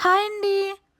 Hi అండి.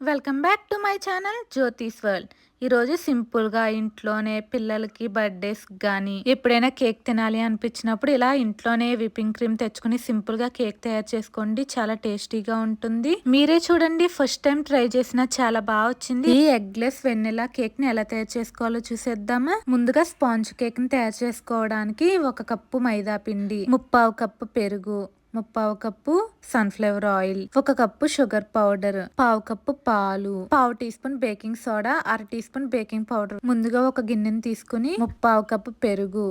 Welcome back to my channel జ్యోతిస్ world. ఈరోజు సింపుల్గా ఇంట్లోనే పిల్లలకి బర్త్డేస్కి కానీ ఎప్పుడైనా కేక్ తినాలి అనిపించినప్పుడు ఇలా ఇంట్లోనే విప్పింగ్ క్రీమ్ తెచ్చుకుని సింపుల్గా కేక్ తయారు చేసుకోండి. చాలా టేస్టీగా ఉంటుంది. మీరే చూడండి, ఫస్ట్ టైం ట్రై చేసిన చాలా బాగా వచ్చింది. ఈ ఎగ్లెస్ వెన్నెలా కేక్ని ఎలా తయారు చేసుకోవాలో చూసేద్దామా. ముందుగా స్పాంజ్ కేక్ని తయారు చేసుకోవడానికి 1 కప్పు మైదా పిండి, 1/2 కప్పు పెరుగు, 1/2 cup sunflower oil, 1 cup sugar powder, 1/2 cup పాలు, 1/2 teaspoon baking soda, 1/2 teaspoon baking powder. ముందుగా ఒక గిన్నెని తీసుకుని 1/2 కప్పు పెరుగు,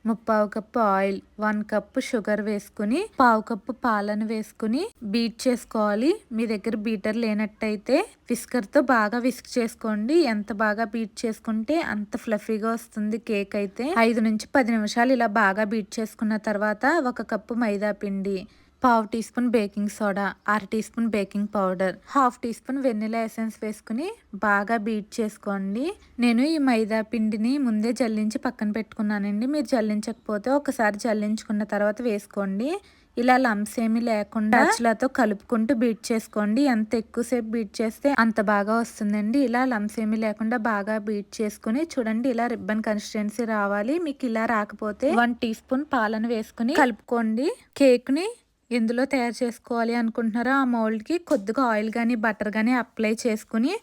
1/2 కప్పు ఆయిల్, 1 కప్పు షుగర్ వేసుకుని 1/2 కప్పు పాలను వేసుకుని బీట్ చేసుకోవాలి. మీ దగ్గర బీటర్ లేనట్టయితే విస్కర్ తో బాగా విస్క్ చేసుకోండి. ఎంత బాగా బీట్ చేసుకుంటే అంత ఫ్లఫీగా వస్తుంది కేక్. అయితే 5 నుంచి 10 నిమిషాలు ఇలా బాగా బీట్ చేసుకున్న తర్వాత 1 కప్పు మైదా పిండి, 1/2 teaspoon baking soda, 1/2 teaspoon baking powder, 1/2 teaspoon vanilla essence వేసుకుని బాగా బీట్ చేసుకోండి. నేను ఈ మైదా పిండిని ముందే జల్లించి పక్కన పెట్టుకున్నానండి. మీరు జల్లించకపోతే ఒకసారి జల్లించుకున్న తర్వాత వేసుకోండి. ఇలా లంప్స్ ఏమీ లేకుండా అచ్చులతో కలుపుకుంటూ బీట్ చేసుకోండి. ఎంత ఎక్కువసేపు బీట్ చేస్తే అంత బాగా వస్తుందండి. ఇలా లంప్స్ ఏమీ లేకుండా బాగా బీట్ చేసుకుని చూడండి, ఇలా రిబ్బన్ కన్సిస్టెన్సీ రావాలి. మీకు ఇలా రాకపోతే 1 టీ స్పూన్ పాలను వేసుకుని కలుపుకోండి. కేక్ ని ఎందులో తయారు చేసుకోవాలి అనుకుంటున్నారో ఆ మౌల్డ్కి కొద్దిగా ఆయిల్ కానీ బటర్ కానీ అప్లై చేసుకుని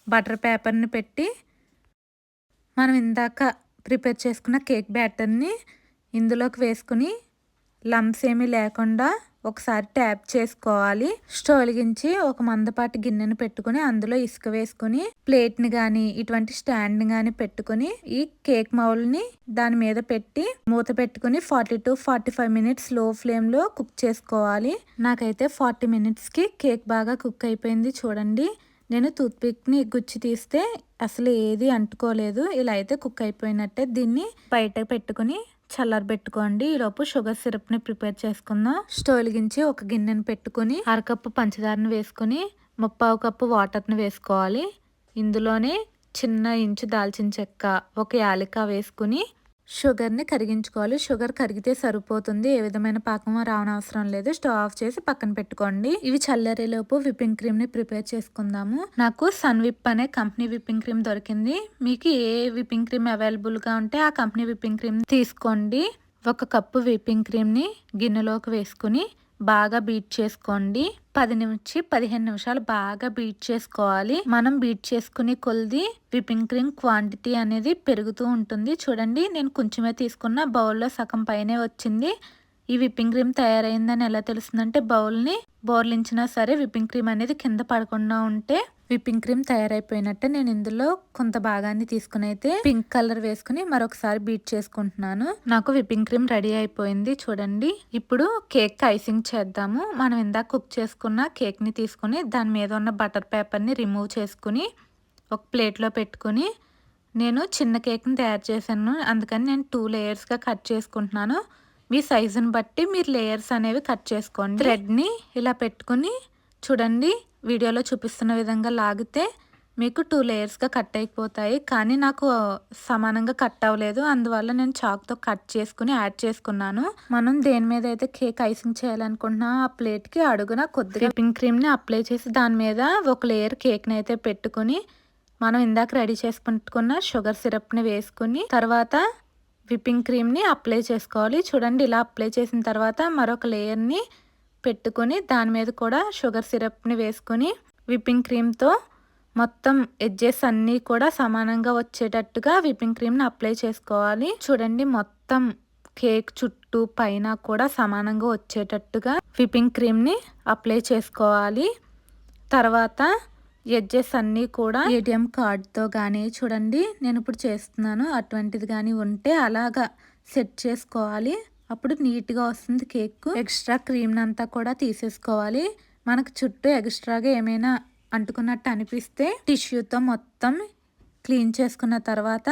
బటర్ పేపర్ని పెట్టి మనం ఇందాక ప్రిపేర్ చేసుకున్న కేక్ బ్యాటర్ని ఇందులోకి వేసుకుని లంప్స్ ఏమీ లేకుండా ఒకసారి ట్యాప్ చేసుకోవాలి. స్టవ్ వెలిగించి ఒక మందపాటి గిన్నెను పెట్టుకుని అందులో ఇసుక వేసుకుని ప్లేట్ని కానీ ఇటువంటి స్టాండ్ని కానీ పెట్టుకుని ఈ కేక్ మౌల్ని దాని మీద పెట్టి మూత పెట్టుకుని 40 to 45 మినిట్స్ లో ఫ్లేమ్లో కుక్ చేసుకోవాలి. నాకైతే 40 మినిట్స్కి కేక్ బాగా కుక్ అయిపోయింది. చూడండి, నేను టూత్పిక్ని గుచ్చి తీస్తే అసలు ఏది అంటుకోలేదు. ఇలా అయితే కుక్ అయిపోయినట్టే. దీన్ని బయట పెట్టుకుని చల్లారబెట్టుకోండి. ఈలోపు షుగర్ సిరప్ని ప్రిపేర్ చేసుకుందాం. స్టవ్ వెలిగించి ఒక గిన్నెను పెట్టుకుని 1/2 కప్పు పంచదారని వేసుకుని 1/2 కప్పు వాటర్ని వేసుకోవాలి. ఇందులోనే చిన్న ఇంచు దాల్చిన చెక్క, 1 యాలక వేసుకుని షుగర్ని కరిగించుకోవాలి. షుగర్ కరిగితే సరిపోతుంది. ఏ విధమైన పాకం రావనవసరం లేదు. స్టవ్ ఆఫ్ చేసి పక్కన పెట్టుకోండి. ఇవి చల్లారేలోపు విప్పింగ్ క్రీమ్ ని ప్రిపేర్ చేసుకుందాము. నాకు సన్ విప్ అనే కంపెనీ విప్పింగ్ క్రీమ్ దొరికింది. మీకు ఏ విప్పింగ్ క్రీమ్ అవైలబుల్ గా ఉంటే ఆ కంపెనీ విప్పింగ్ క్రీమ్ తీసుకోండి. 1 కప్పు విప్పింగ్ క్రీమ్ ని గిన్నెలోకి వేసుకుని బాగా బీట్ చేసుకోండి. 10 నుంచి 15 నిమిషాలు బాగా బీట్ చేసుకోవాలి. మనం బీట్ చేసుకుని కొలిది విప్పింగ్ క్రీమ్ క్వాంటిటీ అనేది పెరుగుతూ ఉంటుంది. చూడండి, నేను కొంచెమే తీసుకున్న బౌల్లో సగం పైనే వచ్చింది. ఈ విప్పింగ్ క్రీమ్ తయారైందని ఎలా తెలుస్తుందంటే బౌల్ని బోర్లించినా సరే విప్పింగ్ క్రీమ్ అనేది కింద పడకుండా ఉంటే విప్పింగ్ క్రీమ్ తయారైపోయినట్టే. నేను ఇందులో కొంత భాగాన్ని తీసుకుని అయితే పింక్ కలర్ వేసుకుని మరొకసారి బీట్ చేసుకుంటున్నాను. నాకు విప్పింగ్ క్రీమ్ రెడీ అయిపోయింది. చూడండి, ఇప్పుడు కేక్ ఐసింగ్ చేద్దాము. మనం ఇందాక కుక్ చేసుకున్న కేక్ ని తీసుకుని దాని మీద ఉన్న బటర్ పేపర్ ని రిమూవ్ చేసుకుని ఒక ప్లేట్లో పెట్టుకుని, నేను చిన్న కేక్ని తయారు చేశాను అందుకని నేను 2 లేయర్స్గా కట్ చేసుకుంటున్నాను. మీ సైజుని బట్టి మీరు లేయర్స్ అనేవి కట్ చేసుకోండి. థ్రెడ్ని ఇలా పెట్టుకుని చూడండి, వీడియోలో చూపిస్తున్న విధంగా లాగితే మీకు 2 లేయర్స్గా కట్ అయిపోతాయి. కానీ నాకు సమానంగా కట్ అవ్వలేదు. అందువల్ల నేను చాక్తో కట్ చేసుకుని యాడ్ చేసుకున్నాను. మనం దేని మీద అయితే కేక్ ఐసింగ్ చేయాలనుకుంటున్నా ఆ ప్లేట్కి అడుగున కొద్దిగా విప్పింగ్ క్రీమ్ని అప్లై చేసి దాని మీద ఒక లేయర్ కేక్ని అయితే పెట్టుకుని మనం ఇందాక రెడీ చేసుకుంటున్న షుగర్ సిరప్ని వేసుకుని తర్వాత విప్పింగ్ క్రీమ్ని అప్లై చేసుకోవాలి. చూడండి, ఇలా అప్లై చేసిన తర్వాత మరొక లేయర్ని పెట్టుకొని దాని మీద కూడా షుగర్ సిరప్ని వేసుకొని విప్పింగ్ క్రీమ్తో మొత్తం ఎడ్జెస్ అన్నీ కూడా సమానంగా వచ్చేటట్టుగా విప్పింగ్ క్రీమ్ని అప్లై చేసుకోవాలి. చూడండి, మొత్తం కేక్ చుట్టూ పైన కూడా సమానంగా వచ్చేటట్టుగా విప్పింగ్ క్రీమ్ని అప్లై చేసుకోవాలి. తర్వాత ఎడ్జెస్ అన్నీ కూడా ఏటీఎం కార్డ్తో కానీ చూడండి నేను ఇప్పుడు చేస్తున్నాను అటువంటిది కానీ ఉంటే అలాగా సెట్ చేసుకోవాలి. అప్పుడు నీట్గా వస్తుంది కేక్. ఎక్స్ట్రా క్రీమ్ అంతా కూడా తీసేసుకోవాలి. మనకు చుట్టూ ఎక్స్ట్రాగా ఏమైనా అంటుకున్నట్టు అనిపిస్తే టిష్యూతో మొత్తం క్లీన్ చేసుకున్న తర్వాత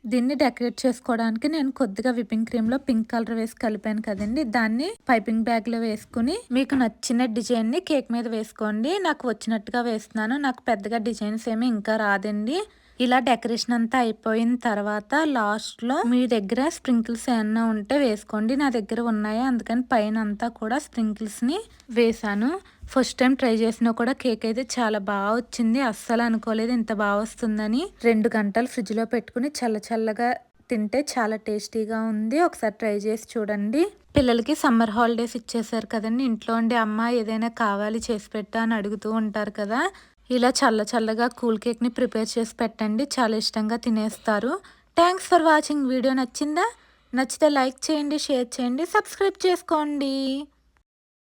దీన్ని డెకరేట్ చేసుకోవడానికి నేను కొద్దిగా విప్పింగ్ క్రీమ్ లో పింక్ కలర్ వేసి కలిపాను కదండి, దాన్ని పైపింగ్ బ్యాగ్ లో వేసుకుని మీకు నచ్చిన డిజైన్ ని కేక్ మీద వేసుకోండి. నాకు వచ్చినట్టుగా వేస్తున్నాను. నాకు పెద్దగా డిజైన్స్ ఏమి ఇంకా రాదండి. ఇలా డెకరేషన్ అంతా అయిపోయిన తర్వాత లాస్ట్‌లో మీ దగ్గర స్ప్రింకిల్స్ ఏమన్నా ఉంటే వేసుకోండి. నా దగ్గర ఉన్నాయి. అందుకని పైన అంతా కూడా స్ప్రింకిల్స్‌ని వేశాను. ఫస్ట్ టైం ట్రై చేసినా కూడా కేక్ అయితే చాలా బాగా వచ్చింది. అస్సలు అనుకోలేదు ఇంత బాగా వస్తుందని. 2 గంటలు ఫ్రిడ్జ్‌లో పెట్టుకుని చల్లగా తింటే చాలా టేస్టీగా ఉంది. ఒకసారి ట్రై చేసి చూడండి. పిల్లలకి సమ్మర్ హాలిడేస్ ఇచ్చేసారు కదండీ! ఇంట్లో ఉండి అమ్మ ఏదైనా కావాలి చేసి పెట్టు అని అడుగుతూ ఉంటారు కదా! ఇలా చల్లగా కూల్ కేక్‌ని ప్రిపేర్ చేసి పెట్టండి. చాలా ఇష్టంగా తినేస్తారు. Thanks for watching. వీడియో నచ్చిందా? నచ్చితే లైక్ చేయండి, షేర్ చేయండి, సబ్స్క్రైబ్ చేసుకోండి.